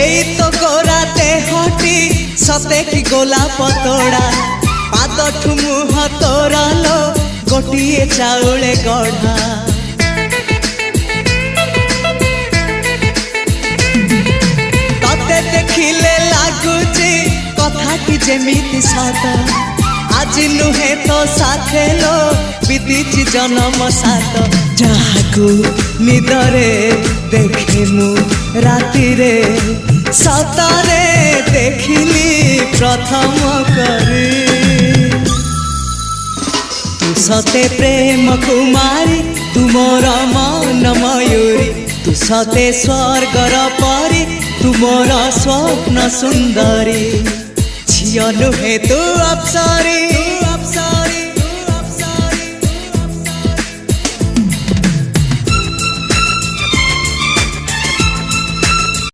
एई तो गोरा देहटी सते कि गोलाप तोड़ा पाद मुह तोरा लो गोटिए चाउले गढ़ा तते देखिले लागुची कथाटी जेमिति सत आज नुहे तो साथे लो बीतीची जन्म सात जहाकू निदरे देखे मु राति रे सतरे देखिली प्रथम करी तू सते प्रेम कुमारी तू मोर मन मयूरी तू सते स्वर्गर परी तू मोर स्वप्न सुंदरी झियो नुहे तू अप्सरी।